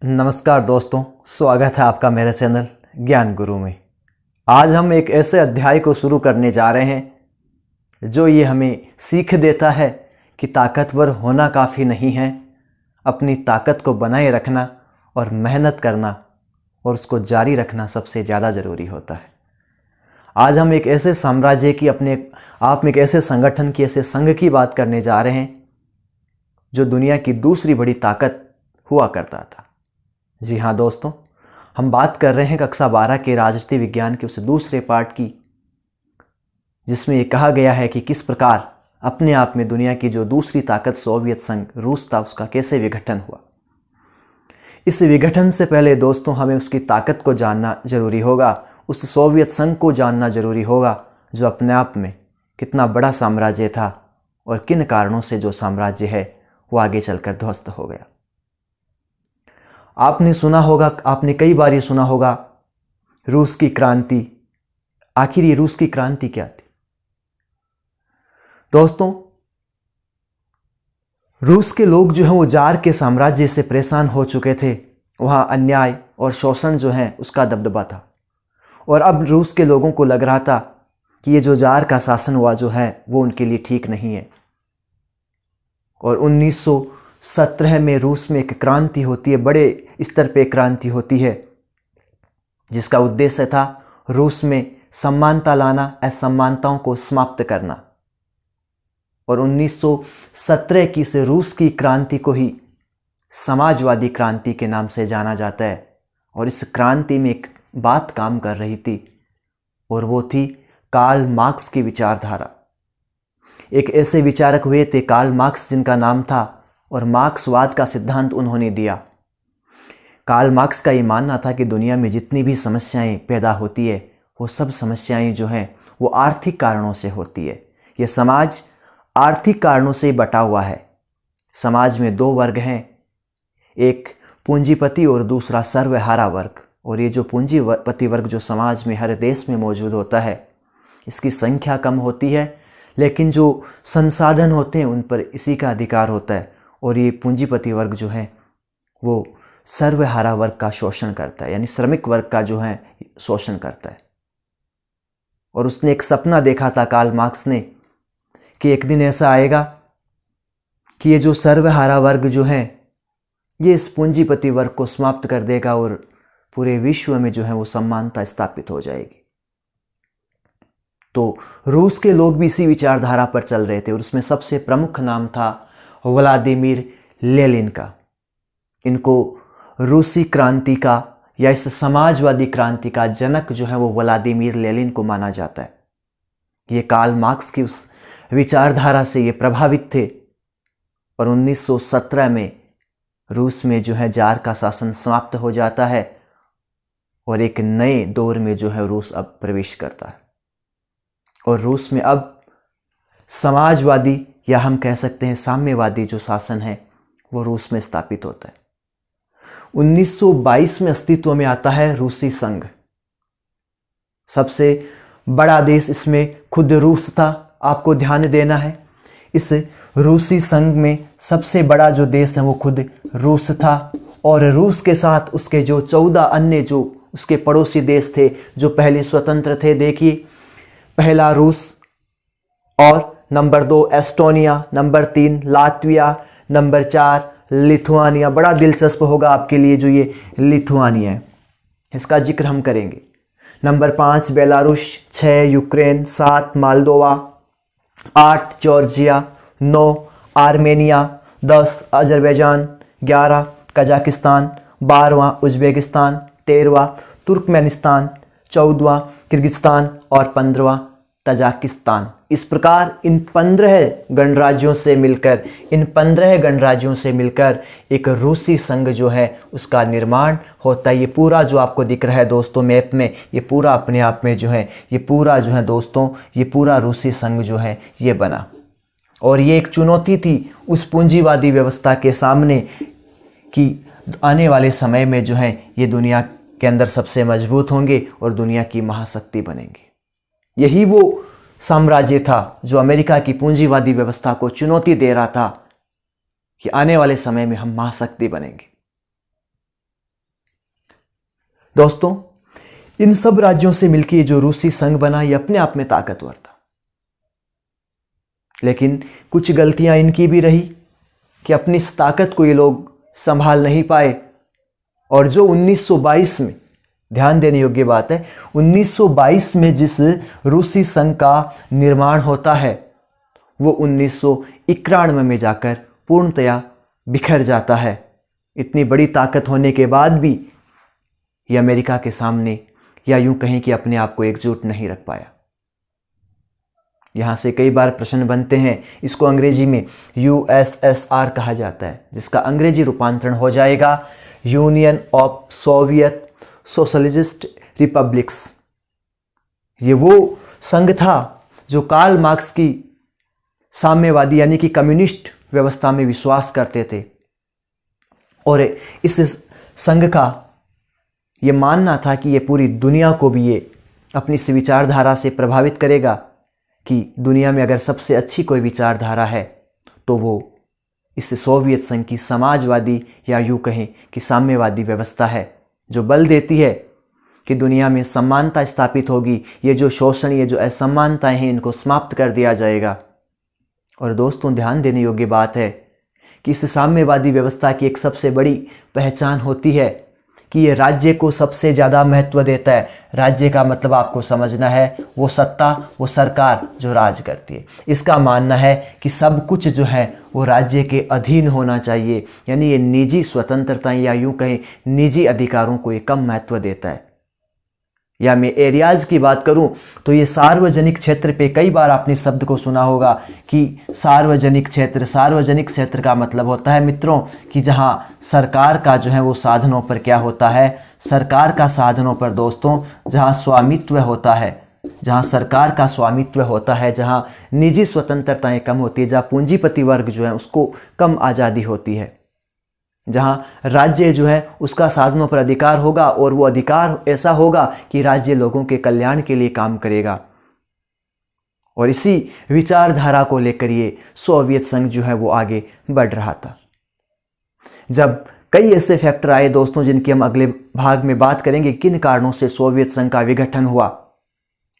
नमस्कार दोस्तों, स्वागत है आपका मेरे चैनल ज्ञान गुरु में। आज हम एक ऐसे अध्याय को शुरू करने जा रहे हैं जो ये हमें सीख देता है कि ताकतवर होना काफ़ी नहीं है, अपनी ताकत को बनाए रखना और मेहनत करना और उसको जारी रखना सबसे ज़्यादा ज़रूरी होता है। आज हम एक ऐसे साम्राज्य की अपने आप में एक ऐसे संगठन की, ऐसे संघ की बात करने जा रहे हैं जो दुनिया की दूसरी बड़ी ताकत हुआ करता था। जी हाँ दोस्तों, हम बात कर रहे हैं कक्षा 12 के राजनीति विज्ञान के उस दूसरे पार्ट की, जिसमें ये कहा गया है कि किस प्रकार अपने आप में दुनिया की जो दूसरी ताकत सोवियत संघ रूस था, उसका कैसे विघटन हुआ। इस विघटन से पहले दोस्तों हमें उसकी ताकत को जानना जरूरी होगा, उस सोवियत संघ को जानना जरूरी होगा जो अपने आप में कितना बड़ा साम्राज्य था और किन कारणों से जो साम्राज्य है वो आगे चलकर ध्वस्त हो गया। आपने सुना होगा, आपने कई बार ये सुना होगा, रूस की क्रांति। आखिर ये रूस की क्रांति क्या थी दोस्तों? रूस के लोग जो हैं वो जार के साम्राज्य से परेशान हो चुके थे। वहाँ अन्याय और शोषण जो है उसका दबदबा था और अब रूस के लोगों को लग रहा था कि ये जो जार का शासन हुआ जो है वो उनके लिए ठीक नहीं है। और 1917 में रूस में एक क्रांति होती है, बड़े स्तर पे क्रांति होती है, जिसका उद्देश्य था रूस में समानता लाना, असमानताओं को समाप्त करना। और 1917 की इस रूस की क्रांति को ही समाजवादी क्रांति के नाम से जाना जाता है। और इस क्रांति में एक बात काम कर रही थी और वो थी कार्ल मार्क्स की विचारधारा। एक ऐसे विचारक हुए थे कार्ल मार्क्स, जिनका नाम था, और मार्क्सवाद का सिद्धांत उन्होंने दिया। कार्ल मार्क्स का ये मानना था कि दुनिया में जितनी भी समस्याएं पैदा होती है वो सब समस्याएं जो हैं वो आर्थिक कारणों से होती है। ये समाज आर्थिक कारणों से बटा हुआ है। समाज में दो वर्ग हैं, एक पूंजीपति और दूसरा सर्वहारा वर्ग। और ये जो पूंजीपति वर्ग जो समाज में हर देश में मौजूद होता है, इसकी संख्या कम होती है, लेकिन जो संसाधन होते हैं उन पर इसी का अधिकार होता है। और ये पूंजीपति वर्ग जो है वो सर्वहारा वर्ग का शोषण करता है, यानी श्रमिक वर्ग का जो है शोषण करता है। और उसने एक सपना देखा था कार्ल मार्क्स ने कि एक दिन ऐसा आएगा कि ये जो सर्वहारा वर्ग जो है ये इस पूंजीपति वर्ग को समाप्त कर देगा और पूरे विश्व में जो है वो समानता स्थापित हो जाएगी। तो रूस के लोग भी इसी विचारधारा पर चल रहे थे और उसमें सबसे प्रमुख नाम था व्लादिमीर लेनिन का। इनको रूसी क्रांति का या इस समाजवादी क्रांति का जनक जो है वो व्लादिमीर लेनिन को माना जाता है। ये कार्ल मार्क्स की उस विचारधारा से ये प्रभावित थे और 1917 में रूस में जो है जार का शासन समाप्त हो जाता है और एक नए दौर में जो है रूस अब प्रवेश करता है। और रूस में अब समाजवादी या हम कह सकते हैं साम्यवादी जो शासन है वो रूस में स्थापित होता है। 1922 में अस्तित्व में आता है रूसी संघ। सबसे बड़ा देश इसमें खुद रूस था। आपको ध्यान देना है, इस रूसी संघ में सबसे बड़ा जो देश है वो खुद रूस था। और रूस के साथ उसके जो 14 अन्य जो उसके पड़ोसी देश थे जो पहले स्वतंत्र थे। देखिए, पहला रूस और number 2 Estonia, number 3 Latvia, number 4 Lithuania. बड़ा दिलचस्प होगा आपके लिए जो ये लिथुआनिया है, इसका जिक्र हम करेंगे। Number 5 Belarus, 6 Ukraine, 7 Moldova, 8 Georgia, 9 Armenia, 10 Azerbaijan, 11 Kazakhstan, 12वां उज़्बेकिस्तान, 13वां तुर्कमेनिस्तान, 14वां किर्गिस्तान और 15वां तजाकिस्तान। इस प्रकार इन 15 गणराज्यों से मिलकर एक रूसी संघ जो है उसका निर्माण होता है। ये पूरा जो आपको दिख रहा है दोस्तों मैप में, ये पूरा अपने आप में जो है ये पूरा जो है दोस्तों ये पूरा रूसी संघ जो है ये बना। और ये एक चुनौती थी उस पूंजीवादी व्यवस्था के सामने कि आने वाले समय में जो है ये दुनिया के अंदर सबसे मजबूत होंगे और दुनिया की महाशक्ति बनेंगे। यही वो साम्राज्य था जो अमेरिका की पूंजीवादी व्यवस्था को चुनौती दे रहा था कि आने वाले समय में हम महाशक्ति बनेंगे। दोस्तों, इन सब राज्यों से मिलकर जो रूसी संघ बना ये अपने आप में ताकतवर था, लेकिन कुछ गलतियां इनकी भी रही कि अपनी इस ताकत को ये लोग संभाल नहीं पाए। और जो 1922 में, ध्यान देने योग्य बात है, 1922 में जिस रूसी संघ का निर्माण होता है वो 1991 में जाकर पूर्णतया बिखर जाता है। इतनी बड़ी ताकत होने के बाद भी ये अमेरिका के सामने, या यूं कहें कि अपने आप को एकजुट नहीं रख पाया। यहां से कई बार प्रश्न बनते हैं। इसको अंग्रेजी में USSR कहा जाता है, जिसका अंग्रेजी रूपांतरण हो जाएगा union of Soviet socialist republics. ये वो संघ था जो कार्ल मार्क्स की साम्यवादी यानी कि कम्युनिस्ट व्यवस्था में विश्वास करते थे, और इस संघ का ये मानना था कि ये पूरी दुनिया को भी ये अपनी इस विचारधारा से प्रभावित करेगा कि दुनिया में अगर सबसे अच्छी कोई विचारधारा है तो वो इस सोवियत संघ की समाजवादी या यूं कहें कि साम्यवादी व्यवस्था है, जो बल देती है कि दुनिया में समानता स्थापित होगी, ये जो शोषण, ये जो असमानताएं हैं, इनको समाप्त कर दिया जाएगा। और दोस्तों, ध्यान देने योग्य बात है कि इस साम्यवादी व्यवस्था की एक सबसे बड़ी पहचान होती है कि ये राज्य को सबसे ज़्यादा महत्व देता है। राज्य का मतलब आपको समझना है वो सत्ता, वो सरकार जो राज करती है। इसका मानना है कि सब कुछ जो है वो राज्य के अधीन होना चाहिए, यानी ये निजी स्वतंत्रताएं या यूं कहें निजी अधिकारों को ये कम महत्व देता है। या मैं एरियाज़ की बात करूं तो ये सार्वजनिक क्षेत्र पे कई बार आपने शब्द को सुना होगा कि सार्वजनिक क्षेत्र। सार्वजनिक क्षेत्र का मतलब होता है मित्रों कि जहां सरकार का जो है वो साधनों पर क्या होता है, सरकार का साधनों पर दोस्तों जहां स्वामित्व होता है, जहां सरकार का स्वामित्व होता है, जहां निजी स्वतंत्रताएं कम होती है, जहां पूंजीपति वर्ग जो है उसको कम आज़ादी होती है, जहां राज्य जो है उसका साधनों पर अधिकार होगा, और वो अधिकार ऐसा होगा कि राज्य लोगों के कल्याण के लिए काम करेगा। और इसी विचारधारा को लेकर ये सोवियत संघ जो है वो आगे बढ़ रहा था। जब कई ऐसे फैक्टर आए दोस्तों जिनकी हम अगले भाग में बात करेंगे, किन कारणों से सोवियत संघ का विघटन हुआ,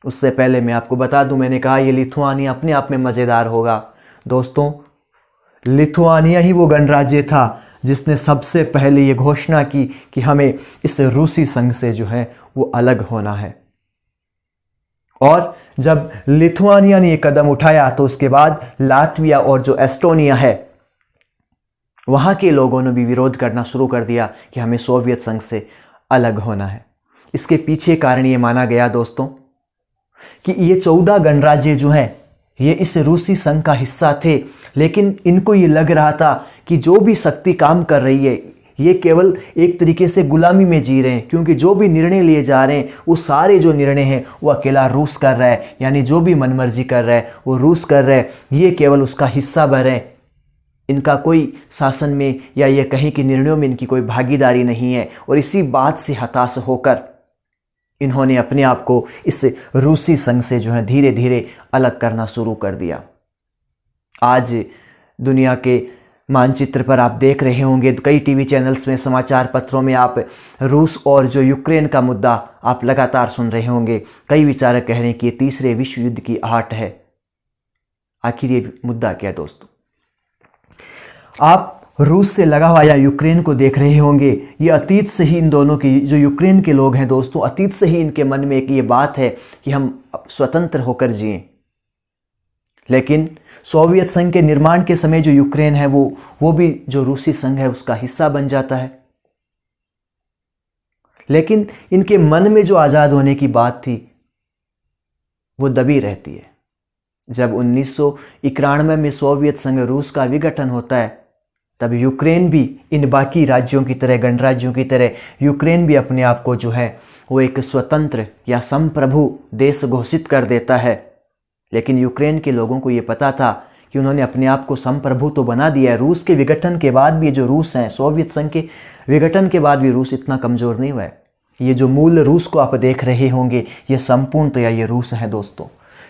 उससे पहले मैं आपको बता दूं, मैंने कहा ये लिथुआनिया अपने आप में मज़ेदार होगा। दोस्तों, लिथुआनिया ही वो गणराज्य था जिसने सबसे पहले ये घोषणा की कि हमें इस रूसी संघ से जो है वो अलग होना है। और जब लिथुआनिया ने ये कदम उठाया तो उसके बाद लातविया और जो एस्टोनिया है वहाँ के लोगों ने भी विरोध करना शुरू कर दिया कि हमें सोवियत संघ से अलग होना है। इसके पीछे कारण ये माना गया दोस्तों कि ये 14 गणराज्य जो हैं ये इस रूसी संघ का हिस्सा थे, लेकिन इनको ये लग रहा था कि जो भी शक्ति काम कर रही है ये केवल एक तरीके से गुलामी में जी रहे हैं, क्योंकि जो भी निर्णय लिए जा रहे हैं वो सारे जो निर्णय हैं वो अकेला रूस कर रहा है, यानी जो भी मनमर्जी कर रहा है वो रूस कर रहा है, ये केवल उसका हिस्सा भर है, इनका कोई शासन में या ये कहीं कि निर्णयों में इनकी कोई भागीदारी नहीं है। और इसी बात से हताश होकर इन्होंने अपने आप को इस रूसी संघ से जो है धीरे धीरे अलग करना शुरू कर दिया। आज दुनिया के मानचित्र पर आप देख रहे होंगे, कई टीवी चैनल्स में, समाचार पत्रों में आप रूस और जो यूक्रेन का मुद्दा आप लगातार सुन रहे होंगे। कई विचारक कह रहे हैं कि ये तीसरे विश्व युद्ध की आहट है। आखिर ये मुद्दा क्या है दोस्तों? आप रूस से लगा हुआ या यूक्रेन को देख रहे होंगे, ये अतीत से ही इन दोनों की, जो यूक्रेन के लोग हैं दोस्तों, अतीत से ही इनके मन में एक ये बात है कि हम स्वतंत्र होकर जिएं। लेकिन सोवियत संघ के निर्माण के समय जो यूक्रेन है वो भी जो रूसी संघ है उसका हिस्सा बन जाता है। लेकिन इनके मन में जो आज़ाद होने की बात थी वो दबी रहती है। जब 1991 में सोवियत संघ रूस का विघटन होता है तब यूक्रेन भी इन बाकी राज्यों की तरह, गणराज्यों की तरह, यूक्रेन भी अपने आप को जो है वो एक स्वतंत्र या संप्रभु देश घोषित कर देता है। लेकिन यूक्रेन के लोगों को ये पता था कि उन्होंने अपने आप को संप्रभु तो बना दिया है। रूस के विघटन के बाद भी जो रूस हैं, सोवियत संघ के विघटन के बाद भी रूस इतना कमज़ोर नहीं हुआ है। ये जो मूल रूस को आप देख रहे होंगे ये संपूर्णतया ये रूस है दोस्तों।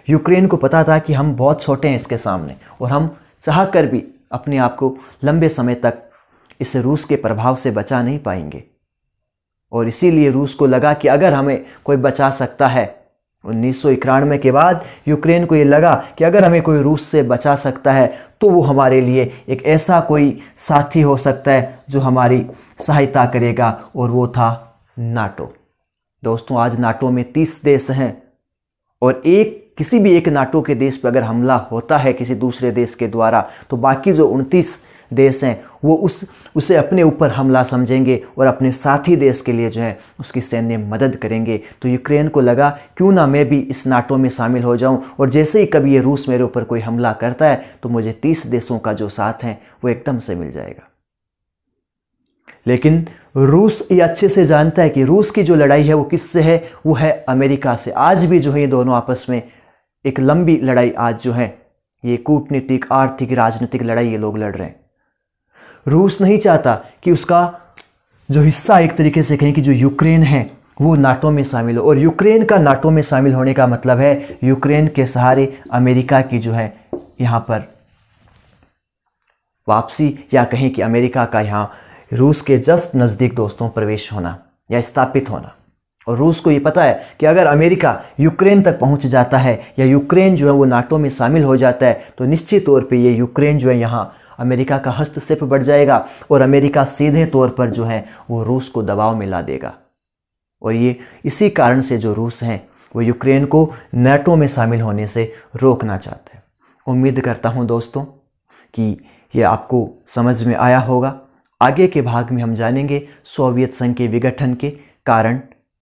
यूक्रेन को पता था कि हम बहुत छोटे हैं इसके सामने, और हम चाह कर भी अपने आप को लंबे समय तक इस रूस के प्रभाव से बचा नहीं पाएंगे। और इसीलिए रूस को लगा कि अगर हमें कोई बचा सकता है, 1991 के बाद यूक्रेन को ये लगा कि अगर हमें कोई रूस से बचा सकता है तो वो हमारे लिए एक ऐसा कोई साथी हो सकता है जो हमारी सहायता करेगा, और वो था नाटो। दोस्तों, आज नाटो में 30 देश हैं और किसी भी एक नाटो के देश पर अगर हमला होता है किसी दूसरे देश के द्वारा, तो बाकी जो 29 देश हैं वो उसे अपने ऊपर हमला समझेंगे और अपने साथी देश के लिए जो है उसकी सैन्य मदद करेंगे। तो यूक्रेन को लगा क्यों ना मैं भी इस नाटो में शामिल हो जाऊं, और जैसे ही कभी ये रूस मेरे ऊपर कोई हमला करता है तो मुझे 30 देशों का जो साथ है वो एकदम से मिल जाएगा। लेकिन रूस ये अच्छे से जानता है कि रूस की जो लड़ाई है वो किससे है, वो है अमेरिका से। आज भी जो है ये दोनों आपस में एक लंबी लड़ाई आज जो है ये कूटनीतिक, आर्थिक, राजनीतिक लड़ाई ये लोग लड़ रहे हैं। रूस नहीं चाहता कि उसका जो हिस्सा एक तरीके से कहें कि जो यूक्रेन है वो नाटो में शामिल हो, और यूक्रेन का नाटो में शामिल होने का मतलब है यूक्रेन के सहारे अमेरिका की जो है यहाँ पर वापसी, या कहें कि अमेरिका का यहाँ रूस के जस्ट नज़दीक दोस्तों प्रवेश होना या स्थापित होना। और रूस को ये पता है कि अगर अमेरिका यूक्रेन तक पहुंच जाता है या यूक्रेन जो है वो नाटो में शामिल हो जाता है तो निश्चित तौर पे ये यूक्रेन जो है यहाँ अमेरिका का हस्तक्षेप बढ़ जाएगा और अमेरिका सीधे तौर पर जो है वो रूस को दबाव में ला देगा। और ये इसी कारण से जो रूस हैं वो यूक्रेन को नाटो में शामिल होने से रोकना चाहते हैं। उम्मीद करता हूँ दोस्तों कि ये आपको समझ में आया होगा। आगे के भाग में हम जानेंगे सोवियत संघ के विघटन के कारण